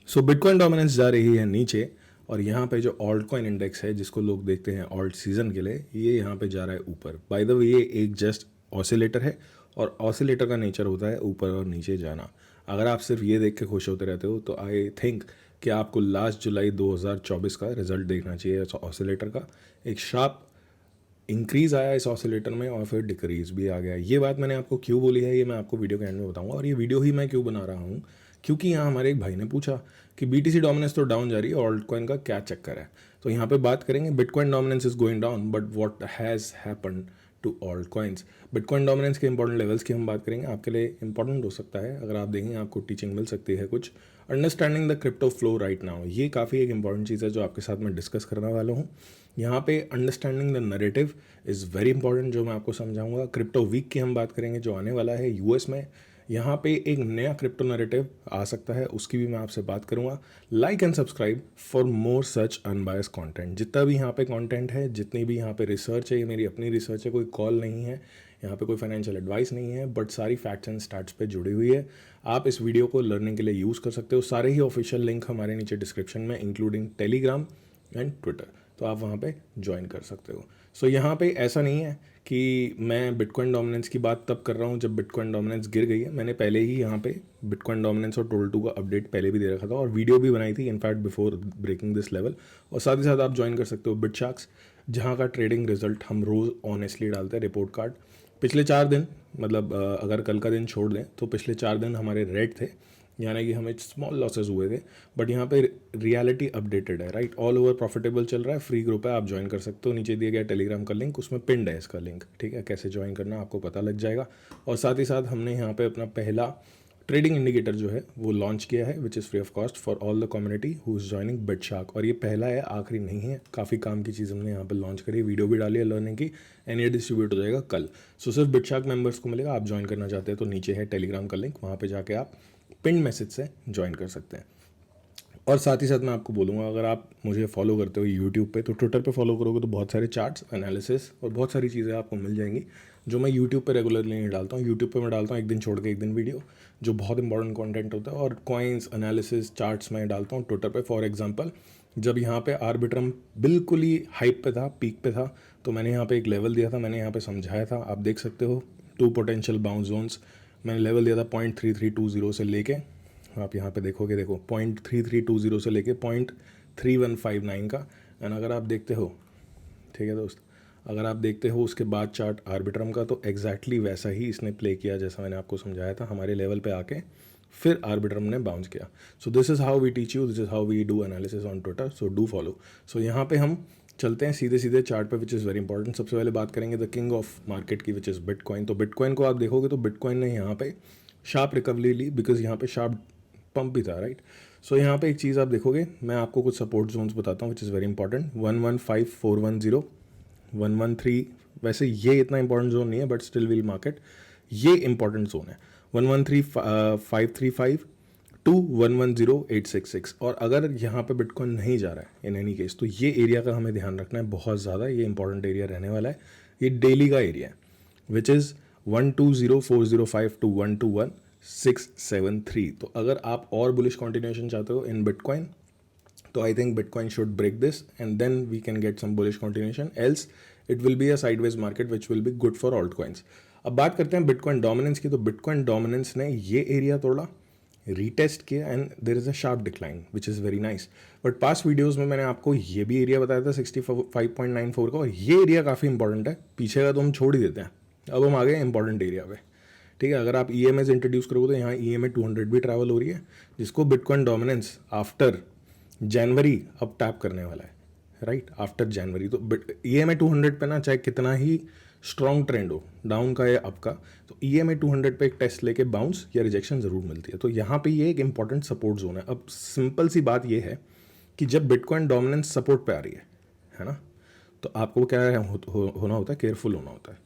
सो bitcoin dominance जा रही है नीचे और यहाँ पे जो ऑल्ट कॉइन इंडेक्स है जिसको लोग देखते हैं ऑल्ट सीजन के लिए, ये यहाँ पे जा रहा है ऊपर। बाय द वे ये एक जस्ट ऑसिलेटर है और ऑसिलेटर का नेचर होता है ऊपर और नीचे जाना। अगर आप सिर्फ ये देख के खुश होते रहते हो तो आई थिंक कि आपको लास्ट जुलाई 2024 का रिजल्ट देखना चाहिए इस ऑसिलेटर का। एक शार्प इंक्रीज आया इस ऑसिलेटर में और फिर डिक्रीज भी आ गया। ये बात मैंने आपको क्यों बोली है ये मैं आपको वीडियो के एंड में बताऊंगा। और ये वीडियो ही मैं क्यों बना रहा हूँ, क्योंकि यहाँ हमारे एक भाई ने पूछा कि बीटीसी डोमिनेंस तो डाउन जा रही है, ऑल्ट कॉइन का क्या चक्कर है। तो यहाँ पे बात करेंगे bitcoin dominance is going down but what has happened to alt coins. Bitcoin dominance के इंपॉर्टेंट लेवल्स की हम बात करेंगे, आपके लिए इंपॉर्टेंट हो सकता है। अगर आप देखेंगे आपको टीचिंग मिल सकती है कुछ। Understanding the crypto flow right now, ये काफ़ी एक इंपॉर्टेंट चीज़ है जो आपके साथ मैं डिस्कस करने वाला हूँ। यहाँ पे understanding the narrative is very important, जो मैं आपको समझाऊंगा। क्रिप्टो वीक की हम बात करेंगे जो आने वाला है यूएस में। यहाँ पे एक नया क्रिप्टो नैरेटिव आ सकता है, उसकी भी मैं आपसे बात करूँगा। Like and subscribe for more such unbiased content. जितना भी यहाँ पे कंटेंट है, जितनी भी यहाँ पे रिसर्च है, ये मेरी अपनी रिसर्च है, कोई कॉल नहीं है, यहाँ पे कोई फाइनेंशियल एडवाइस नहीं है, बट सारी फैक्ट्स एंड स्टैट्स पे जुड़ी हुई है। आप इस वीडियो को लर्निंग के लिए यूज़ कर सकते हो। सारे ही ऑफिशियल लिंक हमारे नीचे डिस्क्रिप्शन में, इंक्लूडिंग टेलीग्राम एंड ट्विटर, तो आप वहाँ पे ज्वाइन कर सकते हो। सो यहाँ पे ऐसा नहीं है कि मैं बिटकॉइन डोमिनेंस की बात तब कर रहा हूँ जब बिटकॉइन डोमिनेंस गिर गई है। मैंने पहले ही यहाँ पे बिटकॉइन डोमिनेंस और टोल 2 का अपडेट पहले भी दे रखा था और वीडियो भी बनाई थी in fact before breaking this level. और साथ ही साथ आप ज्वाइन कर सकते हो बिटशार्क्स, जहाँ का ट्रेडिंग रिजल्ट हम रोज़ ऑनेस्टली डालते हैं। रिपोर्ट कार्ड पिछले 4 दिन, मतलब अगर कल का दिन छोड़ दें तो पिछले 4 दिन हमारे रेड थे, यानी कि हमें स्मॉल लॉसेस हुए थे, बट यहाँ पे रियलिटी अपडेटेड है, राइट। ऑल ओवर प्रॉफिटेबल चल रहा है। फ्री ग्रुप है, आप ज्वाइन कर सकते हो। नीचे दिया गया टेलीग्राम का लिंक, उसमें पिंड है इसका लिंक, ठीक है। कैसे ज्वाइन करना आपको पता लग जाएगा। और साथ ही साथ हमने यहाँ पे अपना पहला ट्रेडिंग इंडिकेटर जो है वो लॉन्च किया है, which is free of cost for all the community who is joining Bitshark. और ये पहला है, आखिरी नहीं है। काफ़ी काम की चीज़ हमने यहाँ पर लॉन्च करी है, वीडियो भी डाली है लर्निंग की, एंड ये डिस्ट्रीब्यूट हो जाएगा कल। सो सिर्फ बिटशार्क मेंबर्स को मिलेगा। आप ज्वाइन करना चाहते हैं तो नीचे है टेलीग्राम का लिंक, वहाँ पर जाके आप पिन मैसेज से ज्वाइन कर सकते हैं। और साथ ही साथ मैं आपको बोलूँगा, अगर आप मुझे फॉलो करते हो यूट्यूब पे, तो ट्विटर पे फॉलो करोगे तो बहुत सारे चार्ट्स, एनालिसिस और बहुत सारी चीज़ें आपको मिल जाएंगी जो मैं यूट्यूब पे रेगुलरली नहीं डालता हूँ। यूट्यूब पे मैं डालता हूँ एक दिन छोड़ के एक दिन वीडियो, जो बहुत इंपॉर्टेंट कंटेंट होता है। और कॉइन्स, एनालिसिस, चार्ट्स मैं डालता हूँ ट्विटर पे। फॉर एग्जांपल, जब यहाँ पे आर्बिट्रम बिल्कुल ही हाइप पे था, पीक पे था, तो मैंने यहाँ पे एक लेवल दिया था, मैंने यहाँ पे समझाया था, आप देख सकते हो। 2 पोटेंशियल बाउंस जोन्स मैंने लेवल दिया था 0.3320 से लेके, आप यहाँ पे देखोगे, देखो 0.3320 से लेके 0.3159 का। एंड अगर आप देखते हो, ठीक है दोस्त, अगर आप देखते हो उसके बाद चार्ट आर्बिट्रम का, तो एग्जैक्टली वैसा ही इसने प्ले किया जैसा मैंने आपको समझाया था। हमारे लेवल पे आके फिर आर्बिट्रम ने बाउंस किया। So this is how we teach you, this is how we do analysis on Twitter, so do follow. So यहाँ पे हम चलते हैं सीधे सीधे चार्ट पे, विच इज़ वेरी इंपॉर्टेंट। सबसे पहले बात करेंगे द किंग ऑफ मार्केट की, विच इज़ बिटकॉइन। तो बिटकॉइन को आप देखोगे तो बिटकॉइन ने यहाँ पे शार्प रिकवरी ली, बिकॉज यहाँ पे शार्प पंप भी था, राइट। सो यहाँ पे एक चीज़ आप देखोगे, मैं आपको कुछ सपोर्ट जोन्स बताता हूँ विच इज़ वेरी इंपॉर्टेंट। 115410, 113, वैसे ये इतना इंपॉर्टेंट जोन नहीं है बट स्टिल विल मार्केट, ये इंपॉर्टेंट जोन है। 113535 टू 110866। और अगर यहाँ पे बिटकॉइन नहीं जा रहा है इन एनी केस, तो ये एरिया का हमें ध्यान रखना है बहुत ज़्यादा। ये इंपॉर्टेंट एरिया रहने वाला है, ये डेली का एरिया है, विच इज़ 120405 टू 121673। तो अगर आप और बुलिश कॉन्टिन्यूएशन चाहते हो इन बिटकॉइन, तो I think bitcoin should break this and then we can get some bullish continuation, else it will be a sideways market which will be good for alt coins. अब बात करते हैं bitcoin dominance की। तो bitcoin dominance ने ये area तोड़ा, retest किया, and there is a sharp decline which is very nice. But past videos में मैंने आपको ये भी एरिया बताया था 65.94 का, और ये एरिया काफ़ी इंपॉर्टेंट है। पीछे का तो हम छोड़ ही देते हैं, अब हम आ गए इंपॉर्टेंट एरिया पे, ठीक है। अगर आप ई एम इंट्रोड्यूस करोगे तो यहाँ EMA 200 भी ट्रैवल हो रही है, जिसको बिटकॉइन डोमिनेंस आफ्टर जनवरी अब टैप करने वाला है, राइट, आफ्टर जनवरी। तो EMA 200 पे ना, चाहे कितना ही स्ट्रॉन्ग ट्रेंड हो डाउन का या अप का, तो EMA 200 पे एक टेस्ट लेके बाउंस या रिजेक्शन ज़रूर मिलती है। तो यहाँ पे ये एक इंपॉर्टेंट सपोर्ट जोन है। अब सिंपल सी बात ये है कि जब बिटकॉइन डोमिनेंस सपोर्ट पे आ रही है ना, तो आपको क्या होना होता है, केयरफुल होना होता है।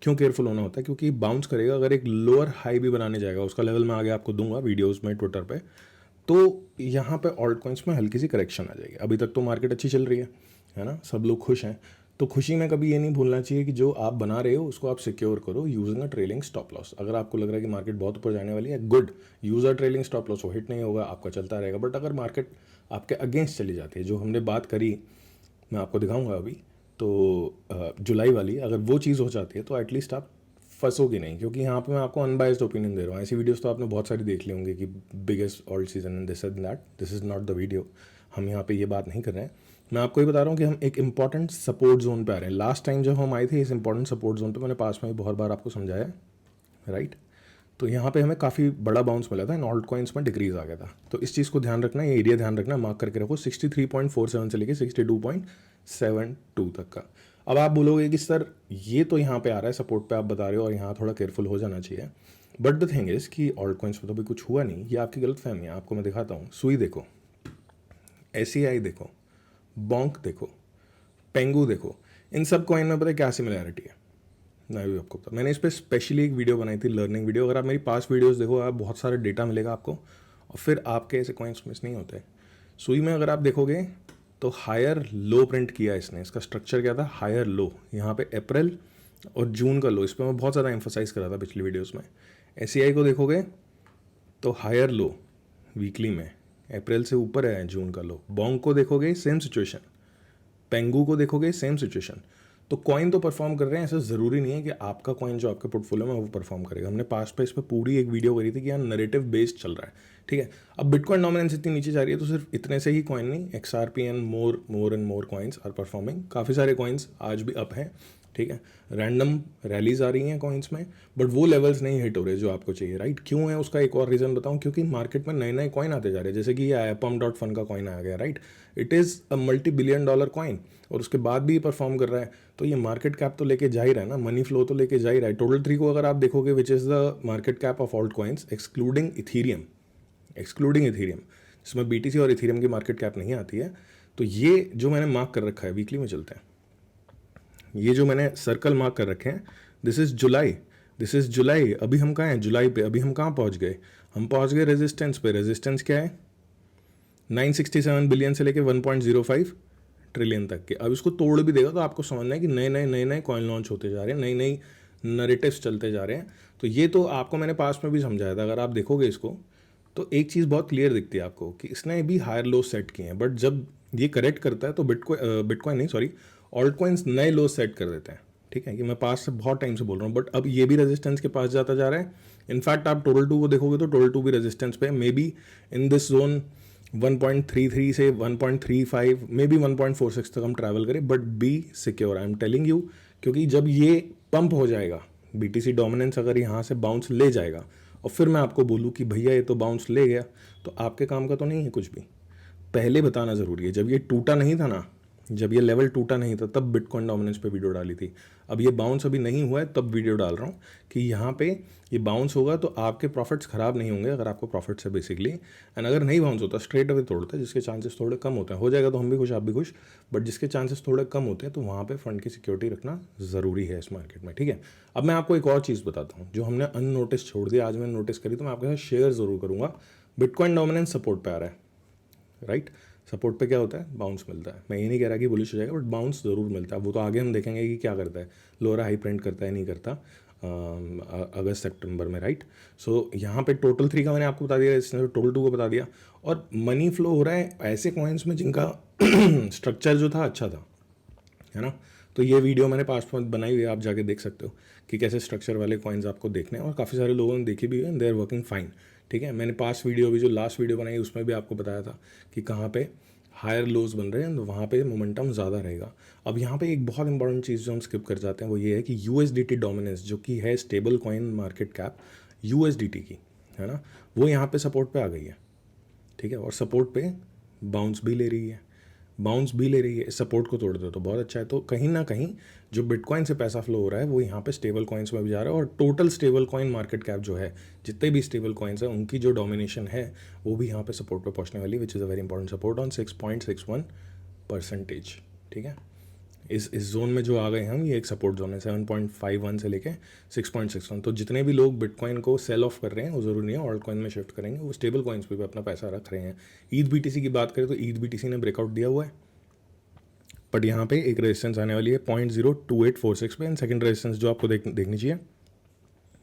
क्यों केयरफुल होना होता है? क्योंकि बाउंस करेगा, अगर एक लोअर हाई भी बनाने जाएगा, उसका लेवल मैं आगे आपको दूंगा वीडियोस में ट्विटर पे, तो यहाँ पे ऑल्ट कॉइन्स में हल्की सी करेक्शन आ जाएगी। अभी तक तो मार्केट अच्छी चल रही है ना, सब लोग खुश हैं। तो खुशी में कभी ये नहीं भूलना चाहिए कि जो आप बना रहे हो उसको आप सिक्योर करो using a trailing stop loss. अगर आपको लग रहा है कि मार्केट बहुत ऊपर जाने वाली है, good, user trailing stop loss, वो हिट नहीं होगा, आपका चलता रहेगा। बट अगर मार्केट आपके अगेंस्ट चली जाती है, जो हमने बात करी, मैं आपको दिखाऊंगा अभी, तो जुलाई वाली, अगर वो चीज़ हो जाती है तो एटलीस्ट आप फंसोगे नहीं, क्योंकि यहाँ पे मैं आपको अनबायस्ड ओपिनियन दे रहा हूँ। ऐसी वीडियोस तो आपने बहुत सारी देख ली होंगी कि biggest alt season and this and that, this is not the video. हम यहाँ पे ये बात नहीं कर रहे हैं। मैं आपको ये बता रहा हूँ कि हम एक इंपॉर्टेंट सपोर्ट जोन पे आ रहे हैं। लास्ट टाइम जब हम आए थे इस इंपॉर्टेंट सपोर्ट जोन पे, मैंने पास में भी बहुत बार आपको समझाया, राइट। तो यहाँ पे हमें काफ़ी बड़ा बाउंस मिला था एंड ऑल्ट कॉइन्स में डिक्रीज आ गया था। तो इस चीज़ को ध्यान रखना, ये एरिया ध्यान रखना, मार्क करके रखो 63.47 से लेके 62.72 तक का। अब आप बोलोगे कि सर ये तो यहाँ पे आ रहा है सपोर्ट पे, आप बता रहे हो, और यहाँ थोड़ा केयरफुल हो जाना चाहिए। बट द थिंग इज़ कि ऑल्ट कॉइन्स में तो भी कुछ हुआ नहीं, ये आपकी गलत फहमी है। आपको मैं दिखाता हूँ, सुई देखो, SCI देखो, बॉन्क देखो, पेंगू देखो, इन सब कॉइन में पता है क्या सिमिलैरिटी है, मैं भी आपको बता। मैंने इस पर स्पेशली एक वीडियो बनाई थी, लर्निंग वीडियो। अगर आप मेरी पास वीडियोस देखो, आप बहुत सारा डेटा मिलेगा आपको, और फिर आपके ऐसे कॉइन्स मिस नहीं होते। सुई में अगर आप देखोगे तो हायर लो प्रिंट किया इसने, इसका स्ट्रक्चर क्या था, हायर लो, यहाँ पे अप्रैल और जून का लो, इस पर मैं बहुत ज़्यादा एम्फोसाइज करा था पिछली वीडियोज़ में। SCI को देखोगे तो हायर लो वीकली में, अप्रैल से ऊपर है जून का लो। बॉन्क को देखोगे सेम सिचुएशन, पेंगू को देखोगे सेम सिचुएशन। तो कॉइन तो परफॉर्म कर रहे हैं, ऐसा ज़रूरी नहीं है कि आपका कॉइन जो आपके पोर्टफोलियो में वो परफॉर्म करेगा। हमने पास पे इस पर पूरी एक वीडियो करी थी कि यहाँ नरेटिव बेस्ड चल रहा है, ठीक है। अब बिटकॉइन डोमिनेंस इतनी नीचे जा रही है तो सिर्फ इतने से ही कॉइन नहीं, XRP and more coins are performing. काफ़ी सारे कॉइन्स आज भी अप हैं, ठीक है। रैंडम रैलीज आ रही हैं कॉइन्स में, बट वो लेवल्स नहीं हिट हो रहे जो आपको चाहिए, राइट। क्यों है उसका एक और रीज़न बताऊं, क्योंकि मार्केट में नए नए कॉइन आते जा रहे हैं। जैसे कि ये pump.fun का कॉइन आ गया, right. It is a $multi-billion coin, और उसके बाद भी परफॉर्म कर रहा है। तो ये मार्केट कैप तो लेके जा ही रहा है ना, मनी फ्लो तो लेके जा ही रहा है। टोटल 3 को अगर आप देखोगे, which is the market cap of alt coins excluding Ethereum, जिसमें BTC और इथीरियम की मार्केट कैप नहीं आती है। तो ये जो मैंने मार्क कर रखा है, वीकली में चलते हैं, ये जो मैंने सर्कल मार्क कर रखे हैं, दिस इज़ जुलाई। अभी हम कहाँ हैं, जुलाई पे। अभी हम कहाँ पहुँच गए, हम पहुँच गए रेजिस्टेंस पे। रेजिस्टेंस क्या है, 967 बिलियन से लेके 1.05 ट्रिलियन तक के। अब इसको तोड़ भी देगा तो आपको समझना है कि नए नए कॉइन लॉन्च होते जा रहे हैं, नई नई नरेटिव्स चलते जा रहे हैं। तो ये तो आपको मैंने पास में भी समझाया था। अगर आप देखोगे इसको तो एक चीज़ बहुत क्लियर दिखती है आपको कि इसने भी हायर लो सेट किए हैं, बट जब ये करेक्ट करता है तो बिटकॉइन नहीं, सॉरी, ऑल्ट कॉइन्स नए लो सेट कर देते हैं, ठीक है। कि मैं पास से बहुत टाइम से बोल रहा हूँ, बट अब ये भी रेजिस्टेंस के पास जाता जा रहा है। इनफैक्ट आप टोटल 2 को देखोगे तो टोटल 2 भी रेजिस्टेंस पे, may be in this zone 1.33 से 1.35, मे बी 1.46 तक हम ट्रैवल करें, but be secure, I am telling you. क्योंकि जब ये पंप हो जाएगा, BTC डोमिनेंस अगर यहाँ से बाउंस ले जाएगा, और फिर मैं आपको बोलूँ कि भैया ये तो बाउंस ले गया, तो आपके काम का तो नहीं है कुछ भी। पहले बताना ज़रूरी है। जब ये टूटा नहीं था ना, जब ये लेवल टूटा नहीं था, तब बिटकॉइन डोमिनेंस पे वीडियो डाली थी। अब ये बाउंस अभी नहीं हुआ है, तब वीडियो डाल रहा हूँ कि यहाँ पे ये बाउंस होगा तो आपके प्रॉफिट्स ख़राब नहीं होंगे, अगर आपको प्रॉफिट्स है बेसिकली। एंड अगर नहीं बाउंस होता, स्ट्रेट अवे तोड़ता है, जिसके चांसेस थोड़े कम होते हैं, हो जाएगा तो हम भी खुश, आप भी खुश, बट जिसके चांसेस थोड़े कम होते हैं तो वहाँ पर फंड की सिक्योरिटी रखना ज़रूरी है इस मार्केट में, ठीक है। अब मैं आपको एक और चीज़ बताता हूँ जो हमने अननोटिस छोड़ दिया, आज मैंने नोटिस करी, तो मैं आपके साथ शेयर ज़रूर करूँगा। बिटकॉइन डोमिनेंस सपोर्ट पे आ रहा है, राइट। सपोर्ट पे क्या होता है, बाउंस मिलता है। मैं ये नहीं कह रहा कि बुलिश हो जाएगा, बट बाउंस ज़रूर मिलता है। वो तो आगे हम देखेंगे कि क्या करता है, लोअर हाई प्रिंट करता है नहीं करता, अगस्त सितंबर में, राइट। सो यहाँ पे टोटल 3 का मैंने आपको बता दिया, इसने टोटल 2 को बता दिया। और मनी फ्लो हो रहा है ऐसे कॉइन्स में जिनका स्ट्रक्चर जो था अच्छा था, है ना। तो ये वीडियो मैंने पास में बनाई हुई है, आप जाके देख सकते हो कि कैसे स्ट्रक्चर वाले कॉइन्स आपको देखने हैं, और काफ़ी सारे लोगों ने देखी भी है, दे आर वर्किंग फाइन, ठीक है। मैंने पास वीडियो भी, जो लास्ट वीडियो बनाई उसमें भी आपको बताया था कि कहाँ पे हायर लोज बन रहे हैं, तो वहाँ पे मोमेंटम ज़्यादा रहेगा। अब यहाँ पे एक बहुत इंपॉर्टेंट चीज़ जो हम स्किप कर जाते हैं वो ये है कि USDT डोमिनेंस, जो कि है stable coin market cap USDT की, है ना, वो यहाँ पे सपोर्ट पे आ गई है, ठीक है। और सपोर्ट पे बाउंस भी ले रही है, इस सपोर्ट को तोड़ दो तो बहुत अच्छा है। तो कहीं ना कहीं जो बिटकॉइन से पैसा फ्लो हो रहा है वो यहाँ पे स्टेबल कॉइन्स में भी जा रहा है, और total stable coin market cap जो है, जितने भी स्टेबल कॉइन्स हैं उनकी जो डोमिनेशन है वो भी यहाँ पे सपोर्ट पे पहुँचने वाली, which is a very important support on 6.61%, ठीक है। इस जोन में जो आ गए हम, ये एक सपोर्ट जोन है 7.51 से लेके 6.61। तो जितने भी लोग बिटकॉइन को सेल ऑफ कर रहे हैं वो ज़रूरी नहीं है ऑल्ट कॉइन में शिफ्ट करेंगे, वो स्टेबल कॉइन्स पे भी अपना पैसा रख रहे हैं। ETH BTC की बात करें तो ETH BTC ने ब्रेकआउट दिया हुआ है, बट यहाँ पे एक रेजिस्टेंस आने वाली है 0.02846 पे, एंड सेकंड रेजिस्टेंस जो आपको देखनी चाहिए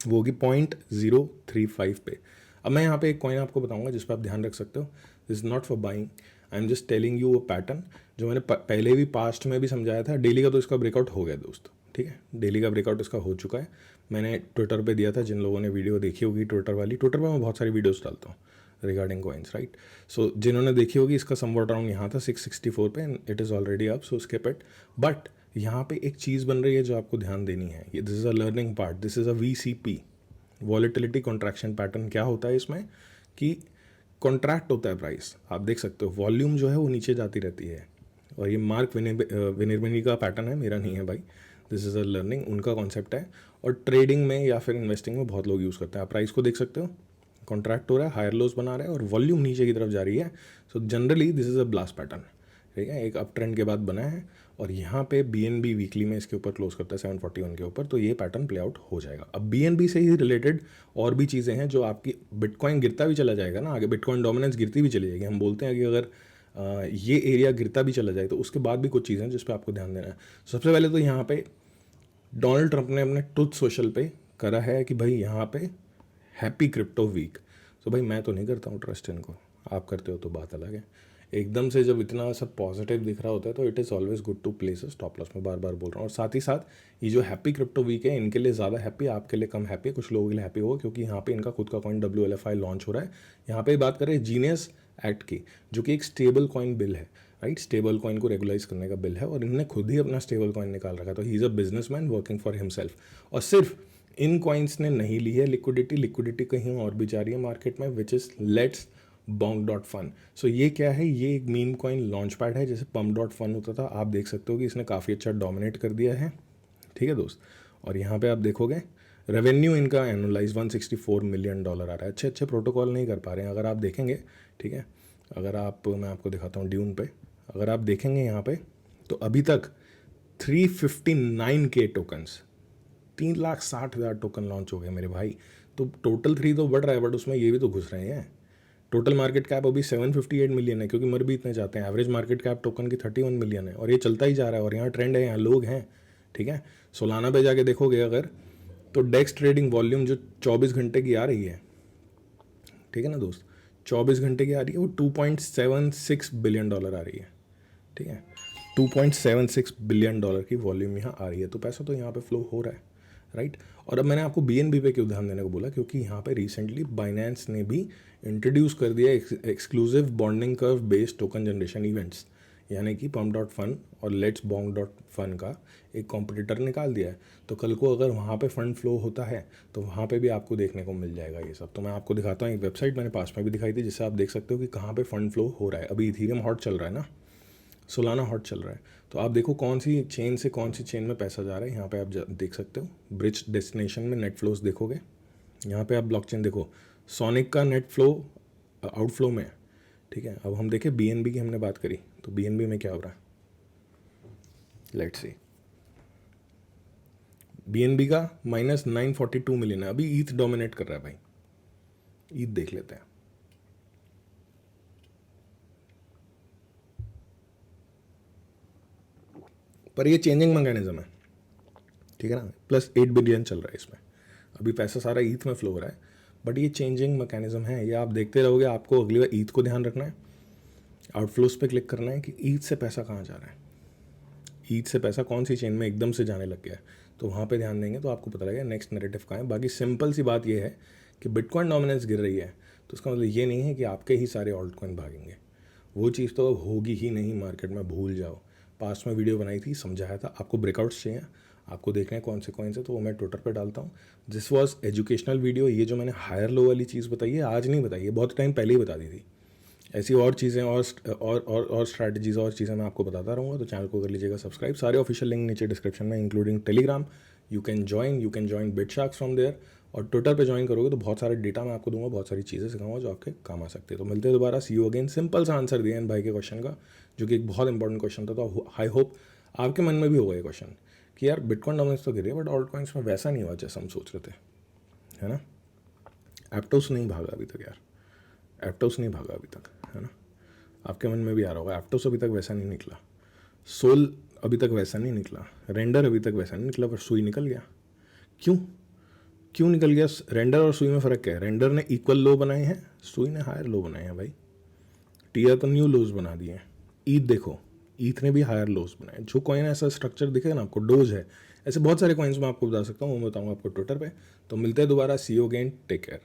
वो होगी 0.035 पे। अब मैं यहाँ पे एक कॉइन आपको बताऊंगा जिस पर आप ध्यान रख सकते हो। This is not for buying, I am just telling you a pattern जो मैंने पहले भी पास्ट में भी समझाया था। डेली का तो इसका ब्रेकआउट हो गया दोस्त, ठीक है, डेली का ब्रेकआउट इसका हो चुका है। मैंने ट्विटर पे दिया था, जिन लोगों ने वीडियो देखी होगी ट्विटर वाली, ट्विटर पर मैं बहुत सारी वीडियोस डालता हूँ रिगार्डिंग कॉइन्स, राइट। सो जिन्होंने देखी होगी, इसका समवॉट अराउंड यहाँ था 664 पे, and it is already up, so skip it. But यहाँ पे एक चीज़ बन रही है जो आपको ध्यान देनी है, ये this is a learning part, this is a VCP, volatility contraction pattern. क्या होता है इसमें कि कॉन्ट्रैक्ट होता है प्राइस, आप देख सकते हो वॉल्यूम जो है वो नीचे जाती रहती है, और ये मार्क विनिर्मनी का पैटर्न है, मेरा नहीं है भाई, दिस इज़ अ लर्निंग, उनका कॉन्सेप्ट है, और ट्रेडिंग में या फिर इन्वेस्टिंग में बहुत लोग यूज़ करते हैं। आप प्राइस को देख सकते हो, कॉन्ट्रैक्ट हो रहा है, हायर लोज बना रहा है और वॉल्यूम नीचे की तरफ जा रही है। So generally this is a blast pattern, ठीक है, एक अप ट्रेंड के बाद बना है, और यहाँ पे BNB वीकली में इसके ऊपर क्लोज करता है 741 के ऊपर, तो ये पैटर्न प्ले आउट हो जाएगा। अब BNB से ही रिलेटेड और भी चीज़ें हैं जो आपकी, बिटकॉइन गिरता भी चला जाएगा ना आगे, बिटकॉइन डोमिनेंस गिरती भी चली जाएगी। हम बोलते हैं कि अगर ये एरिया गिरता भी चला जाए तो उसके बाद भी कुछ चीज़ें हैं जिस पर आपको ध्यान देना है। सबसे पहले तो यहाँ पे डोनाल्ड ट्रंप ने अपने ट्रुथ सोशल पे करा है कि भाई यहाँ पे हैप्पी क्रिप्टो वीक। तो भाई मैं तो नहीं करता हूँ ट्रस्ट इनको, आप करते हो तो बात अलग है। एकदम से जब इतना सब पॉजिटिव दिख रहा होता है तो it is always good to place a stop loss, मैं बार बार बोल रहा हूँ। और साथ ही साथ ये जो हैप्पी क्रिप्टो वीक है, इनके लिए ज़्यादा हैप्पी, आपके लिए कम हैप्पी, कुछ लोगों के लिए हैप्पी होगा क्योंकि यहाँ पे इनका खुद का कॉइन WLFI लॉन्च हो रहा है। यहाँ पे बात करें जीनियस एक्ट की, जो कि एक स्टेबल कॉइन बिल है, राइट, स्टेबल कॉइन को रेगुलाइज करने का बिल है, और इन्होंने खुद ही अपना स्टेबल कॉइन निकाल रखा है। तो he is a businessman working for himself, और सिर्फ इन कॉइन्स ने नहीं ली है लिक्विडिटी कहीं और भी जा रही है मार्केट में, विच इज़ लेट्स bonk.fun। सो ये क्या है, ये एक मीम कॉइन लॉन्च पैड है, जैसे pump.fun होता था। आप देख सकते हो कि इसने काफ़ी अच्छा डोमिनेट कर दिया है, ठीक है दोस्त। और यहाँ पे आप देखोगे रेवेन्यू इनका एनुअलाइज $164 मिलियन आ रहा है। अच्छे अच्छे प्रोटोकॉल नहीं कर पा रहे हैं, अगर आप देखेंगे, ठीक है, अगर आप, मैं आपको दिखाता हूँ ड्यून पे, अगर आप देखेंगे यहाँ पे तो अभी तक 359K टोकन्स, 3,60,000 टोकन लॉन्च हो गए मेरे भाई। तो टोटल 3 तो बढ़ रहा है, बट उसमें ये भी तो घुस रहे हैं। टोटल मार्केट कैप अभी 758 मिलियन है, क्योंकि मर भी इतने जाते हैं। एवरेज मार्केट कैप टोकन की 31 मिलियन है, और ये चलता ही जा रहा है, और यहाँ ट्रेंड है, यहाँ लोग हैं, ठीक है। सोलाना पे जाके देखोगे अगर, तो डेक्स ट्रेडिंग वॉल्यूम जो 24 घंटे की आ रही है, ठीक है ना दोस्त, 24 घंटे की आ रही है, वो $2.76 बिलियन आ रही है, ठीक है, $2.76 बिलियन की वॉल्यूम यहाँ आ रही है। तो पैसा तो यहाँ पे फ्लो हो रहा है, राइट। और अब मैंने आपको BNB पे क्यों ध्यान देने को बोला, क्योंकि यहाँ पे रिसेंटली बाइनेंस ने भी इंट्रोड्यूस कर दिया exclusive bonding curve based token generation events, यानी कि pump.fun और लेट्स bonk.fun का एक कॉम्पिटिटर निकाल दिया है। तो कल को अगर वहाँ पे फंड फ्लो होता है तो वहाँ पे भी आपको देखने को मिल जाएगा ये सब। तो मैं आपको दिखाता हूँ एक वेबसाइट, मैंने पास में भी दिखाई थी, जिससे आप देख सकते हो कि कहाँ पे फंड फ्लो हो रहा है। अभी इथीरियम हॉट चल रहा है ना, सोलाना हॉट चल रहा है, तो आप देखो कौन सी चेन से कौन सी चेन में पैसा जा रहा है। यहाँ पे आप देख सकते हो ब्रिज डेस्टिनेशन में नेट फ्लोज देखोगे, यहाँ पे आप ब्लॉकचेन देखो, सोनिक का नेट फ्लो आउटफ्लो में है, ठीक है। अब हम देखें BNB की, हमने बात करी, तो BNB में क्या हो रहा है, लेट्स सी। BNB का -942 मिलियन है, अभी ईथ डोमिनेट कर रहा है भाई, ईथ देख लेते हैं। पर ये चेंजिंग मैकेनिज्म है, ठीक है ना, +8 बिलियन चल रहा है इसमें, अभी पैसा सारा ईथ में फ्लो हो रहा है, बट ये चेंजिंग मैकेनिज्म है, ये आप देखते रहोगे। आपको अगली बार ईथ को ध्यान रखना है, आउटफ्लोज पे क्लिक करना है कि ईथ से पैसा कहाँ जा रहा है, ईथ से पैसा कौन सी चेन में एकदम से जाने लग गया है, तो वहाँ पे ध्यान देंगे तो आपको पता लगेगा नेक्स्ट नैरेटिव कहाँ है। बाकी सिंपल सी बात ये है कि बिटकॉइन डोमिनेंस गिर रही है, तो उसका मतलब ये नहीं है कि आपके ही सारे ऑल्ट कॉइन भागेंगे, वो चीज़ तो अब होगी ही नहीं मार्केट में, भूल जाओ। पास्ट में वीडियो बनाई थी, समझाया था, आपको ब्रेकआउट्स चाहिए, आपको देखना है कौन से कॉइन से, तो वो मैं ट्विटर पे डालता हूँ। दिस वाज एजुकेशनल वीडियो, ये जो मैंने हायर लो वाली चीज़ बताई है आज नहीं बताई है, बहुत टाइम पहले ही बता दी थी। ऐसी और चीज़ें और स्ट्रैटेजीज़ और चीज़ें मैं आपको बताता रहूँगा, तो चैनल को कर लीजिएगा सब्सक्राइब। सारे ऑफिशियल लिंक नीचे डिस्क्रिप्शन में, including Telegram, you can join Bitsharks from there, और ट्विटर पे ज्वाइन करोगे तो बहुत सारे डेटा मैं आपको दूंगा, बहुत सारी चीज़ें सिखाऊंगा जो आपके काम आ सकते हैं। तो मिलते हैं दोबारा, सी यू अगेन। सिंपल सा आंसर दिया इन भाई के क्वेश्चन का, जो कि एक बहुत इंपॉर्टेंट क्वेश्चन था। तो आई होप आपके मन में भी होगा ये क्वेश्चन कि यार बिटकॉइन डोमिनेंस तो गिरी है, बट ऑल्ट कॉइन्स में वैसा नहीं हुआ जैसा हम सोच रहे थे, है ना। एप्टोस नहीं भागा अभी तक यार, एप्टोस नहीं भागा अभी तक, है ना। आपके मन में भी आ रहा होगा एप्टोस अभी तक वैसा नहीं निकला। सोल अभी तक वैसा नहीं निकला, रेंडर अभी तक वैसा नहीं निकला, पर सुई निकल गया। क्यों? क्यों निकल गया? रेंडर और सुई में फ़र्क क्या है? रेंडर ने इक्वल लो बनाए हैं, सुई ने हायर लो बनाए हैं भाई। टीयर तो न्यू लोज बना दिए हैं। ईथ देखो, ईथ ने भी हायर लोज बनाए। जो कॉइन ऐसा स्ट्रक्चर दिखेगा ना आपको, डोज है, ऐसे बहुत सारे कॉइन्स मैं आपको बता सकता हूँ, वो मैं बताऊँगा आपको ट्विटर पे। तो मिलते हैं दोबारा, सी यू अगेन, टेक केयर।